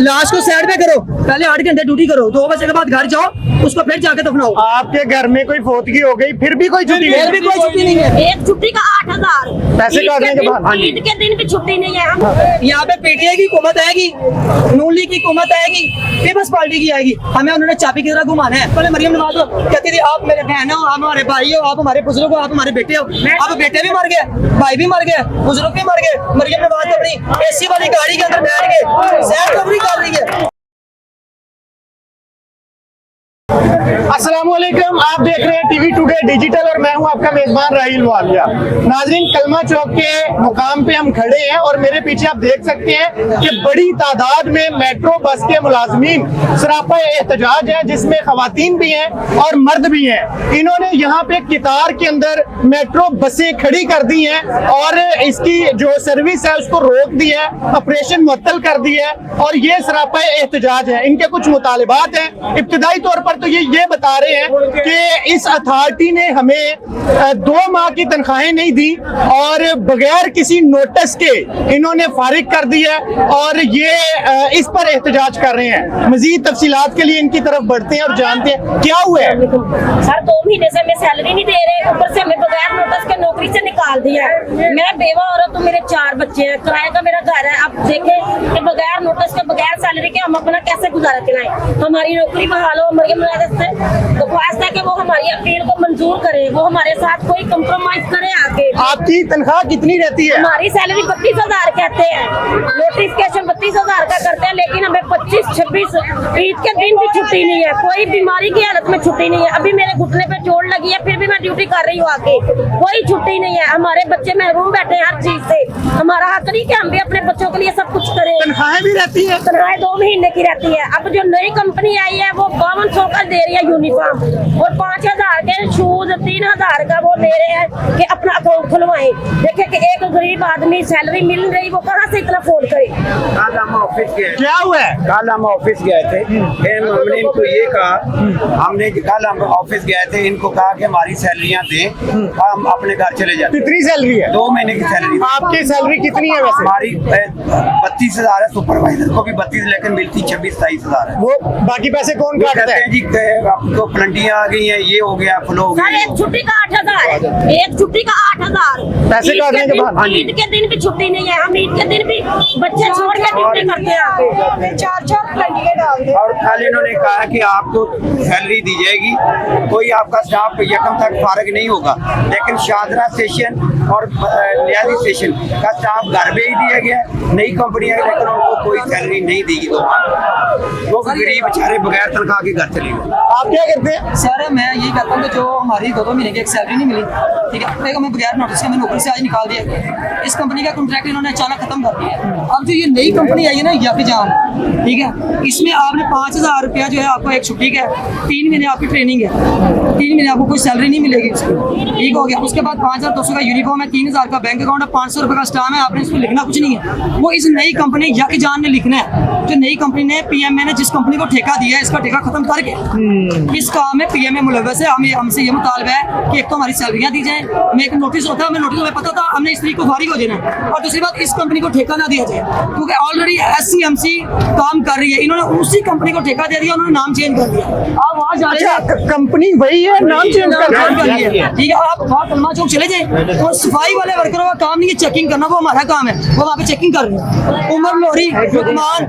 लाश को साइड पे करो, पहले 8 घंटे ड्यूटी करो, 2 बजे के बाद घर जाओ, उसको फिर जाके दफनाओ। आपके घर में कोई फौतगी हो गई फिर भी कोई छुट्टी फिर भी कोई छुट्टी नहीं है। एक छुट्टी का 8,000 पैसे काटने के बाद। ईद के दिन भी छुट्टी नहीं है। यहाँ पे पीटीआई की हुकूमत आएगी, नून लीग की हुकूमत आएगी, पीपल्स पार्टी की आएगी, हमें उन्होंने चाबी की तरह घुमाना है। पहले मरियम नवाज कहती थी आप मेरे बहन हो, आप हमारे भाई हो, आप हमारे बुजुर्ग हो, आप हमारे बेटे हो। अब बेटे भी मर गए, भाई भी मर गए, बुजुर्ग भी मर गए। मरियम नवाज अपनी एसी वाली गाड़ी के अंदर बैठ के सैर कवरी कर रही है। अस्सलाम वालेकुम, आप देख रहे हैं टीवी टुडे डिजिटल और मैं हूं आपका मेजबान राहिल वालिया। नाजरीन, कलमा चौक के मुकाम पे हम खड़े हैं और मेरे पीछे आप देख सकते हैं कि बड़ी तादाद में मेट्रो बस के मुलाजमीन सरापा एहतजाज है, जिसमें खवातीन भी हैं और मर्द भी हैं। इन्होंने यहाँ पे कितार के अंदर मेट्रो बसें खड़ी कर दी हैं और इसकी जो सर्विस है उसको रोक दी है, ऑपरेशन मुअत्तल कर दी है और ये सरापा एहतजाज है। इनके कुछ मुतालिबात हैं। इब्तिदाई तौर पर तो ये बता रहे हैं कि इस अथॉरिटी ने हमें 2 माह की तनख्वाहें नहीं दी और बगैर किसी नोटिस के इन्होंने फारिग कर दिया और ये इस पर एहतजाज कर रहे हैं। मजीद तफसीलात के लिए इनकी तरफ बढ़ते हैं और जानते हैं क्या हुआ है। सर 2 महीने से हमें सैलरी नहीं दे रहे, ऊपर से हमें बगैर नोटिस के नौकरी से निकाल दिया है। मैं बेवा औरत हूँ, मेरे 4 बच्चे हैं, किराए का मेरा घर है। अब देखें कि बगैर नोटिस के बगैर सैलरी के हम अपना कैसे गुजारा चलाएं। हमारी नौकरी बहाल हो। मरियम नवाज से दरख्वास्त है कि वो हमारी अपील को मंजूर करे, वो हमारे साथ कोई कंप्रोमाइज करे आके। आपकी तनख्वाह कितनी रहती है? हमारी सैलरी 32,000 कहते हैं, नोटिफिकेशन 32,000 का करते हैं, लेकिन हमें 25-26 ईद के दिन भी छुट्टी नहीं है। कोई बीमारी की हालत में छुट्टी नहीं है। अभी मेरे घुटने पे चोट लगी है, फिर भी मैं ड्यूटी कर रही हूँ आके, कोई छुट्टी नहीं है। हमारे बच्चे महरूम बैठे हैं हर चीज से। हमारा हक नहीं कि हम भी अपने बच्चों के लिए सब कुछ करें। तनख्वाहें भी रहती है? तनख्वाहें 2 महीने की रहती है। अब जो नई कंपनी आई है वो 5200 का दे रही है यूनिफॉर्म और 5,000 के शूज, 3,000 का वो दे रहे हैं कि अपना अकाउंट खुलवाएं। देखे कि एक गरीब आदमी सैलरी मिल रही, वो कहाँ से इतना अफोर्ड करे। कल हम ऑफिस गए, क्या हुआ है? कल हम ऑफिस गए थे, फिर हमने इनको ये कहा, हमने कल हम ऑफिस गए थे, इनको कहा कि हमारी सैलरियां दें, हम अपने घर चले जाते। कितनी सैलरी है? 2 महीने की सैलरी। आपकी सैलरी कितनी है वैसे? हमारी 32,000 है, सुपरवाइजर को भी 32, लेकिन मिलती 26-27,000 है। वो बाकी पैसे कौन वो काटता कहते है? हैं जी आपको प्लंटियां आ गई हैं, ये हो गया, फ्लो हो सर गया। एक छुट्टी का 8,000 है, एक छुट्टी का 8,000 पैसे काटने के बाद? ईद के दिन भी छुट्टी नहीं है। हम ईद के दिन भी बच्चे छोड़ के ड्यूटी करते हैं। 4-4 प्लंटियां डालते हैं। और कल इन्होंने कहा कि आपको सैलरी दी जाएगी, कोई आपका स्टाफ यकम तक फारग नहीं होगा, लेकिन शादरा स्टेशन और न्यायालय स्टेशन का स्टाफ घर भेज दिया गया। नई कंपनियां, लेकिन उनको कोई सैलरी नहीं दी। वो गरीब बेचारे बगैर तनख्वाह के घर चले गए। आप क्या करते हैं? सर मैं यही कहता हूँ कि जो हमारी 2 महीने की एक सैलरी नहीं मिली, ठीक है, एक हमें बगैर नोटिस के हमें नौकरी से आज निकाल दिया। इस कंपनी का कॉन्ट्रैक्ट इन्होंने अचानक खत्म कर दिया। अब जो ये नई कंपनी आई है ना याकीजान, ठीक है, इसमें आपने 5,000 रुपया जो है आपको एक छुट्टी का 3 महीने आपकी ट्रेनिंग है, 3 महीने आपको कोई सैलरी नहीं मिलेगी इसकी, ठीक हो गया। उसके बाद 5,200 का यूनिफॉर्म है, 3,000 का बैंक अकाउंट है, 500 रुपये का स्टाम्प है, आपने इसमें लिखना कुछ नहीं है। वो इस नई कंपनी याकीजान ने लिखना है। जो नई कंपनी ने पीएमए ने जिस कंपनी को ठेका दिया है, इसका ठेका खत्म करके इस काम में पीएमए मुलव्वस है। हमसे ये मुतालबा है कि एक तो हमारी सैलरियां दी जाए, हमें एक नोटिस होता है, हमें नोटिस में पता था, हमने इस तरीके को फारिग हो जाना है। और दूसरी बात, इस कंपनी को ठेका ना दिया जाए, क्योंकि ऑलरेडी SCMC काम कर रही है, इन्होंने उसी कंपनी को ठेका दे दिया, उन्होंने नाम चेंज कर दिया। आप वहाँ जा कंपनी वही है, नाम चेंज कर दिया, ठीक है। आप वहाँ कलमा चौक चले जाए, और सफाई वाले वर्करों का काम नहीं है चेकिंग करना, वो हमारा काम है, वो वहाँ पे चेकिंग कर रहे हैं। उमर लोरी, लुकमान,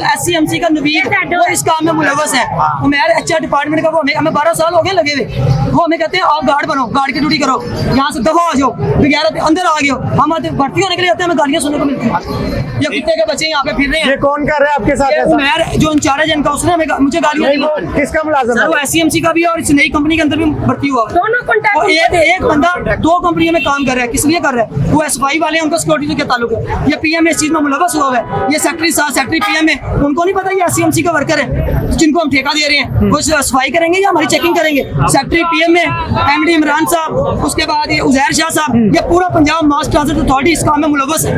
SCMC का नवीद, वो इस काम में मुलव्वस है। उमर HR डिपार्टमेंट का, वो हमें 12 साल हो गए लगे हुए, वो हमें कहते हैं आप गार्ड बनो, गार्ड की ड्यूटी करो, यहाँ से दफा आ जाओ, बगैर अंदर आ गए हो। हम भर्ती होने के लिए आते हैं, हमें गालियाँ सुनने को मिलती है। ये कुत्ते के बच्चे यहाँ पे फिर रहे हैं। ये कौन कर रहा है आपके साथ ऐसा? उमर जो इंचार्ज है इनका, उसने मुझे गालियाँ दी। किसका मुलाजिम है? वो SCMC का भी है और इस नई कंपनी के अंदर भी भर्ती हुआ। दोनों कॉन्टैक्ट। और एक बंदा 2 कंपनियों में काम कर रहा है, किस लिए कर रहा है? वो SFI वाले हैं, उनका सिक्योरिटी से क्या ताल्लुक है? ये PM इस चीज में मुलव्वस हुआ है। ये सेक्रेटरी PM है, उनको नहीं पता ये SCMC का वर्कर है जिनको हम ठेका दे रहे हैं। वो सफाई करेंगे या हमारी चेकिंग करेंगे? सेक्रेटरी PM में MD इमरान साहब, उसके बाद ये उजैर शाह साहब, ये पूरा पंजाब मास ट्रांजिट अथॉरिटी इस काम में मुलव्वस है।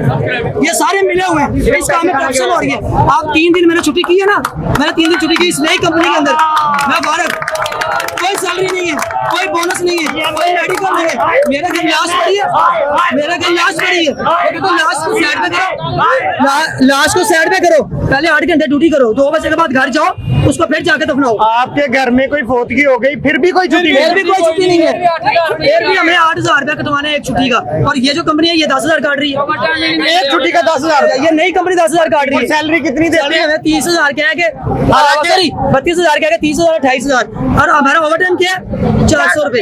ये सारे मिले हुए हैं, इस काम में करप्शन हो रही है। आप 3 दिन मैंने छुट्टी की है ना, मैंने 3 दिन छुट्टी की इस नई कंपनी के अंदर। मैं मुबारक कोई सैलरी नहीं है, कोई बोनस नहीं है, कोई मेडिकल नहीं है। मेरा घर लाश पड़ी है, मेरा घर लाश पड़ी है। तो लाश को साइड पे करो, लाश को साइड पे करो, पहले 8 घंटे ड्यूटी करो, 2 बजे के बाद घर जाओ, उसको फिर जाके दफनाओ। आपके घर में कोई फौतगी हो गई फिर भी कोई छुट्टी फिर भी कोई छुट्टी नहीं है, फिर भी हमें 8,000 रुपया कटवाना है एक छुट्टी का। और ये जो कंपनी है ये 10,000 काट रही है, एक छुट्टी का 10,000। ये नई कंपनी 10,000 काट रही है। सैलरी कितनी देती है? हमें 30,000 कह के, सॉरी 32,000 कह के 30,000 28,000। और हमारा ओवर टाइम क्या है? 400 रुपए,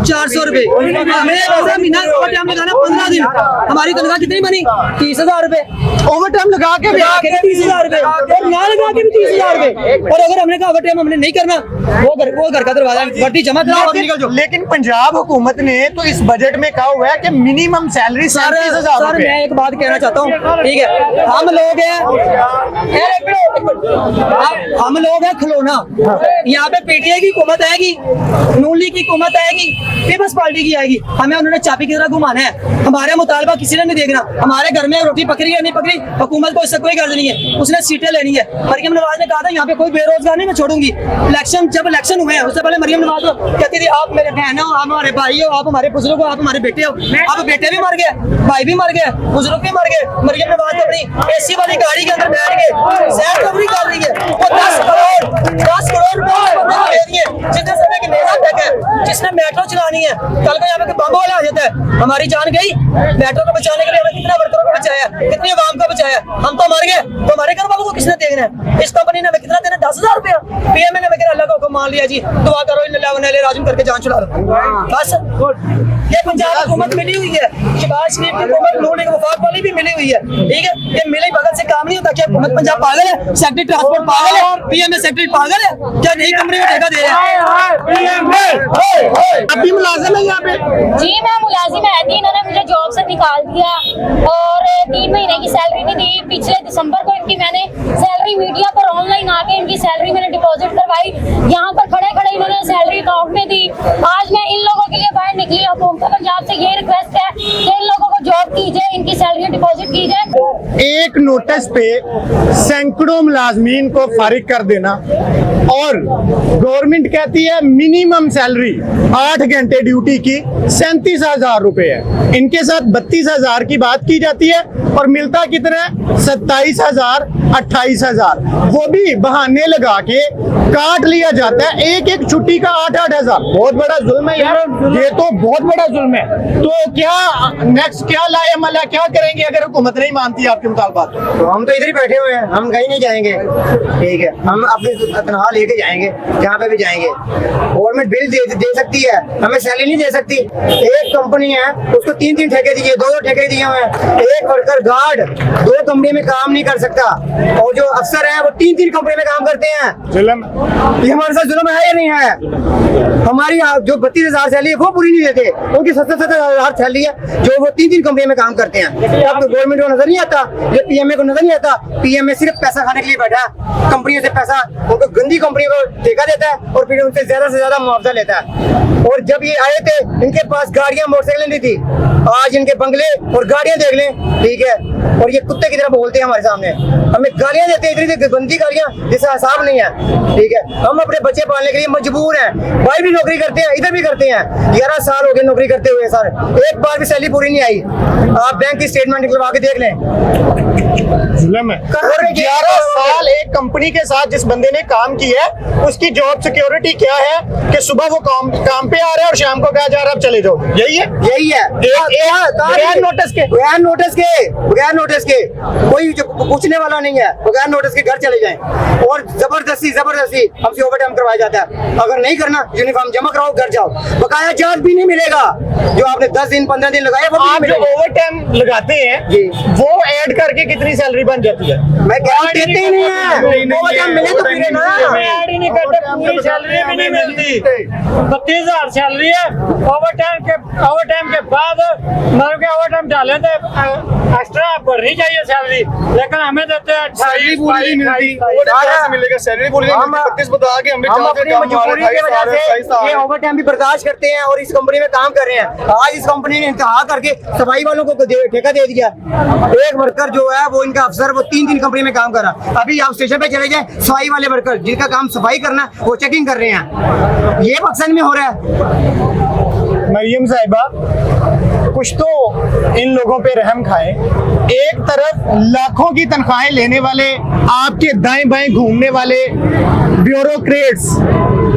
400 रुपए। हमें ऐसा महीना ओवर टाइम लगाना 15 दिन, हमारी तनख्वाह कितनी बनी? 30,000 रुपए। ओवर टाइम लगा के 30,000 रुपए, और ना लगा के भी 30,000 रुपए। और अगर हमने कहा ओवर टाइम हमने नहीं करना, वो घर का दरवाजा वर्दी जमा कराओ और निकल जाओ। लेकिन पंजाब हुकूमत ने तो इस बजट में कहा हुआ है कि मिनिमम सैलरी 37,000 सर रुपए। मैं एक बात कहना चाहता हूँ, ठीक है, हम लोग हैं, हम लोग हैं खिलौना। यहाँ पे पीटीआई की हुकूमत आएगी, नून लीग की हुकूमत आएगी, पीपल्स पार्टी की आएगी, हमें उन्होंने चाबी की तरह घुमाना है। हमारे मुतालबा किसी ने नहीं देखना, हमारे घर में रोटी पकड़ी है नहीं पकड़ी, हुकूमत को इससे कोई गर्ज नहीं है, उसने सीटें लेनी है। मरियम नवाज ने कहा था यहाँ पे कोई बेरोजगार नहीं मैं छोड़ूंगी। जब इलेक्शन हुए हैं उससे पहले मरियम नवाज कहती थी आप मेरे बहन हो, आप हमारे भाई हो, आप हमारे बुजुर्ग हो, आप हमारे बेटे हो। अब बेटे भी मर गए, भाई भी मर गए, बुजुर्ग भी मर गए। मरियम नवाज अपनी एसी वाली गाड़ी के अंदर बैठ के सैर कवरी कर रही है। वो 10 करोड़ रुपए दे दिए जितने समय की मेरा तक है, जिसने मेट्रो चलानी है। कल को यहाँ पे बम वाला आ जाता है, हमारी जान गई। मेट्रो को बचाने के लिए हमें कितना वर्करों को बचाया, कितनी आवाम को बचाया। हम तो मर गए, तो हमारे घर वालों को किसने देखना है? इस कंपनी ने हमें कितना देना? 10,000 रुपया। पीएम ने हमें अल्लाह को मान लिया जी, दुआ करो राजुम करके जान छुड़ा दो बस। ये पंजाब हुकूमत मिली हुई है, शहबाज शरीफ की हुकूमत, नून लीग वफाक वाली भी मिली हुई है, ठीक है। ये मिले बगल से काम नहीं होता। क्या हुकूमत पंजाब पागल है? सेक्रेटरी ट्रांसपोर्ट पागल है? पीएम सेक्रेटरी पागल है? क्या नई कंपनी में ठेका दे रहे हैं? अभी मुलाजिम है यहाँ पे? जी मैं मुलाजिम है थी, इन्होंने मुझे जॉब से निकाल दिया और 3 महीने की सैलरी नहीं दी। पिछले दिसंबर को इनकी मैंने सैलरी मीडिया पर ऑनलाइन आके इनकी सैलरी मैंने डिपॉजिट करवाई, यहाँ पर खड़े खड़े इन्होंने सैलरी अकाउंट में दी। आज मैं इन लोगों के लिए बाहर निकली, हुकूमत पंजाब से ये रिक्वेस्ट है कि इन लोगों को जॉब की जाए, इनकी सैलरी डिपॉजिट की जाए। एक नोटिस पे सैकड़ों मुलाजमीन को फारिग कर देना, और गवर्नमेंट कहती है मिनिमम सैलरी 8 घंटे ड्यूटी की 37,000 रुपए है। इनके साथ 32,000 की बात की जाती है और मिलता कितना है? 27,000, 28,000। वो भी बहाने लगा के काट लिया जाता है, एक एक छुट्टी का 8-8 हजार। बहुत बड़ा जुल्म है यार, ये तो बहुत बड़ा जुल्म है। तो क्या नेक्स्ट क्या लाएमल है, क्या करेंगे अगर हुकूमत नहीं मानती आपके मुतालबात? तो हम तो इधर ही बैठे हुए हैं, हम कहीं नहीं जाएंगे, ठीक है। हम अपनी तनख्वाह लेके जाएंगे जहाँ पे भी जाएंगे। गवर्नमेंट बिल दे सकती है, हमें सैलरी नहीं दे सकती। एक कंपनी है उसको 3-3 ठेके दिए, 2-2 ठेके दिए हुए हैं। एक वर्कर गार्ड 2 कंपनी में काम नहीं कर सकता, और जो अफसर है वो 3-3 कंपनी में काम करते हैं। जुल्म ये हमारे साथ जुल्म है या नहीं है? हमारी जो 32,000 सैलरी है वो पूरी नहीं देते, उनकी 70,000 सैलरी है जो वो 3-3 कंपनी में काम करते हैं। अब तो गवर्नमेंट को नजर नहीं आता, ये पीएमए को नजर नहीं आता। पीएमए सिर्फ पैसा खाने के लिए बैठा है, कंपनियों से पैसा, उनको गंदी कंपनी को ठेका देता है और फिर उनसे ज्यादा से ज्यादा मुआवजा लेता है। और जब ये आए थे इनके पास गाड़ियां मोटरसाइकिलें नहीं थी, आज इनके बंगले और गाड़ियां देख लें, ठीक है। और ये कुत्ते की तरह बोलते हैं हमारे सामने, हमें गालियां देते हैं, इतनी गंदी गालियां जिसका हिसाब नहीं है, ठीक है। हम अपने बच्चे पालने के लिए मजबूर हैं, भाई भी नौकरी करते हैं, इधर भी करते हैं, 11 साल हो गए नौकरी करते हुए सर, एक बार भी सैलरी पूरी नहीं आई। आप बैंक की स्टेटमेंट निकलवा के देख लें। जुल्म है। 11 साल एक कंपनी के साथ जिस बंदे ने काम किया है उसकी जॉब सिक्योरिटी क्या है कि सुबह वो काम पे आ रहा है और शाम को कहा जा रहा है आप चले जाओ, यही है? यही है। बगैर नोटिस के, बगैर नोटिस के कोई पूछने वाला नहीं है, बगैर नोटिस के घर चले जाएं। और जबरदस्ती हमसे ओवरटाइम करवाया जाता है। अगर नहीं करना यूनिफॉर्म जमा कराओ, घर जाओ, बकाया चार्ज भी नहीं मिलेगा। जो आपने 10 दिन 15 दिन लगाया वो आप जो ओवरटाइम लगाते हैं जी, वो ऐड करके कितनी सैलरी बन जाती है? मैं क्या देते ही नहीं है, ओवरटाइम मिले तो फिर ना। ऐड ही नहीं करते, पूरी सैलरी भी नहीं मिलती। 32,000 सैलरी है, ओवरटाइम के बाद मतलब के ओवरटाइम डाले तो एक्स्ट्रा बढ़नी चाहिए सैलरी, लेकिन हमें देते हैं 28 पूरी नहीं मिलती। मिलेगा सैलरी पूरी नहीं मिलती, 32 बता के हम अपनी मजबूरी की वजह से ये ओवरटाइम भी बर्दाश्त करते हैं और इस कंपनी में काम कर रहे हैं। आज इस कंपनी ने इंतहा करके सफाई वालों को ठेका दे दिया। एक वर्कर जो है वो इनका अफसर वो 3 कंपनी में काम कर रहा है। अभी आप स्टेशन स्टेशन पे चले जाए, सफाई वाले वर्कर जिनका काम सफाई करना वो चेकिंग कर रहे हैं। ये पाकिस्तान में हो रहा है। मरियम साहिबा, कुछ तो इन लोगों पे रहम खाएं। एक तरफ लाखों की तनख्वाहें लेने वाले, आपके दाएं बाएं घूमने वाले ब्यूरोक्रेट्स,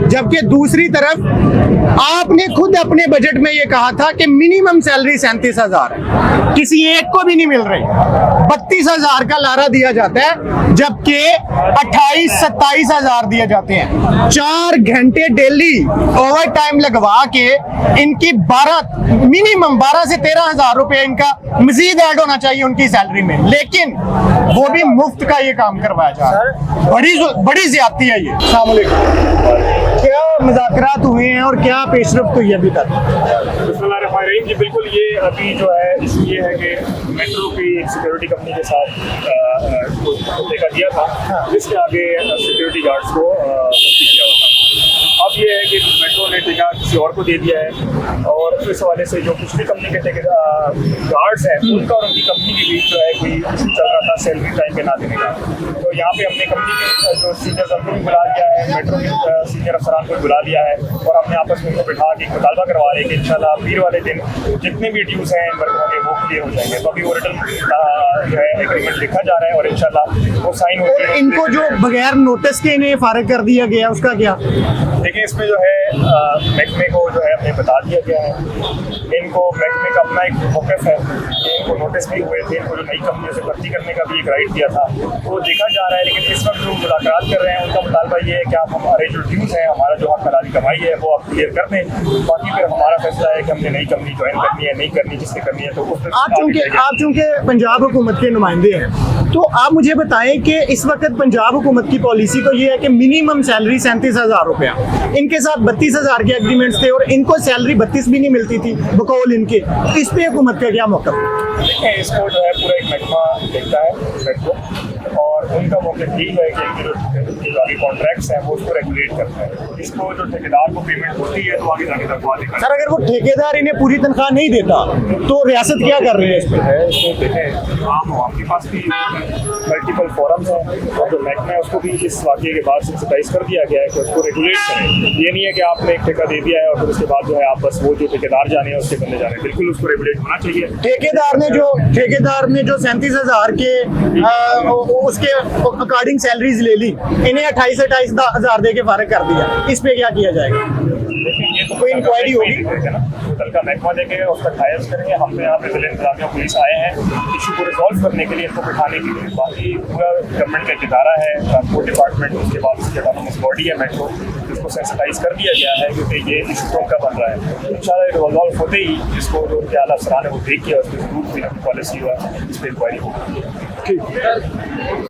जबकि दूसरी तरफ आपने खुद अपने बजट में ये कहा था कि मिनिमम सैलरी 37,000 है, किसी एक को भी नहीं मिल रही। 32,000 का लारा दिया जाता है, जबकि 28-27,000 दिए जाते हैं। 4 घंटे डेली ओवर टाइम लगवा के इनकी मिनिमम 12 से 13,000 रुपए इनका मजीद ऐड होना चाहिए उनकी सैलरी में, लेकिन वो भी मुफ्त का ये काम करवाया जा रहा है। बड़ी ज्यादती है ये। अस्सलाम वालेकुम। क्या मुज़ाकरात हुए हैं और क्या पेशरफ्त हुई है अभी तक? बिस्मिल्लाहिर्रहमानिर्रहीम जी, बिल्कुल ये अभी जो है इशू ये है कि मेट्रो की एक सिक्योरिटी कंपनी के साथ ठेका दिया था, जिसके आगे सिक्योरिटी गार्ड्स को भर्ती किया हुआ था। अब ये है कि मेट्रो ने ठेका किसी और को दे दिया है, और इस हवाले से जो पिछली कंपनी के गार्ड्स हैं उनका और उनकी कंपनी के बीच जो है कोई इशू चल रहा था सैलरी टाइम पे ना देने का। तो यहाँ पे हमने कंपनी के जो सीनियर कंपनी को बुला लिया है, मेट्रो के सीनियर अफसरान को बुला लिया है, और हमने आपस में उनको बिठा के मुतालबा करवा रहे हैं कि इंशाल्लाह पीर वाले दिन जितने भी ड्यूज़ हैं इन वर्करों के वो क्लियर हो जाएंगे। तो अभी वो रिटर्न जो है एग्रीमेंट लिखा जा रहा है और इंशाल्लाह वो साइन होती है। इनको जो बगैर नोटिस के इन्हें फारिग कर दिया गया उसका क्या? देखिए, इसमें जो है महकमे को जो है हमें बता दिया गया है, इनको महकमे का अपना एक मौक़िफ़ है कि इनको नोटिस नहीं हुए थे, इनको जो नई कंपनियों से भर्ती करने का भी एक राइट दिया था, तो वो देखा जा रहा है। लेकिन इस वक्त जो मुलाकात कर रहे हैं उनका मुतालबा ये है कि आप हमारे जो ड्यूज़ हैं, हमारा जो हक हलाली कमाई है वो आप क्लियर कर दें। बाकी फिर हमारा फैसला है कि हमने नई कंपनी ज्वाइन करनी है, नहीं करनी, जिससे करनी है तो आप चूंकि पंजाब हुकूमत के नुमाइंदे हैं, तो आप मुझे बताएं कि इस वक्त पंजाब हुकूमत की पॉलिसी तो ये है कि मिनिमम सैलरी 37,000 रुपया, इनके साथ 32,000 के एग्रीमेंट्स थे और इनको सैलरी 32 भी नहीं मिलती थी बकौल इनके। इस पे हुकूमत का क्या मौक़िफ़? देखिए, इसको जो है पूरा एक महकमा देखता है मेट्रो, और उनका मौक़िफ़ यही है कि इनके जो आगे कॉन्ट्रैक्ट्स हैं वो उसको रेगुलेट करता है। इसको जो ठेकेदार को पेमेंट होती है तो आगे जाके तक बात सर, अगर वो ठेकेदार इन्हें पूरी तनख्वाह नहीं देता तो रियासत क्या कर रही है इस पर? इसको देखें, आम के पास भी मल्टीपल फोरम्स हैं, और जो महकमा है उसको भी इस वाक़े के बाद सेंसिटाइज कर दिया गया है कि उसको रेगुलेट करें। ये नहीं है कि आपने एक ठेका दे दिया है और फिर उसके बाद जो है आप बस वो जो ठेकेदार जाने हैं उसके बंदे जाने, बिल्कुल उसको रेगुलेट होना चाहिए। ठेकेदार ने जो 37,000 के उसके अकॉर्डिंग सैलरीज ले ली, इन्हें 28,000 दे के फारिग कर दिया, इस पे क्या किया जाएगा? लेकिन ये तो कोई इंक्वायरी होगी ना, कल का महकमा देंगे, उसका ट्रायल्स करेंगे। हमने यहाँ पे जिला इंतजामिया पुलिस आए हैं इशू को रिजॉल्व करने के लिए, इनको बिठाने के लिए। बाकी पूरा गवर्नमेंट का एक इदारा है, ट्रांसपोर्ट डिपार्टमेंट, उसके बाद उसकी ऑटोनोमस बॉडी है मेट्रो, जिसको सेंसिटाइज कर दिया गया है क्योंकि ये इशू तो उनका बन रहा है। इंशाल्लाह रिजॉल्व होते ही इसको जो उनके आला अफसरान है वो देख के उसकी जरूर कोई पॉलिसी हुआ इस पर इंक्वायरी होगी। ठीक।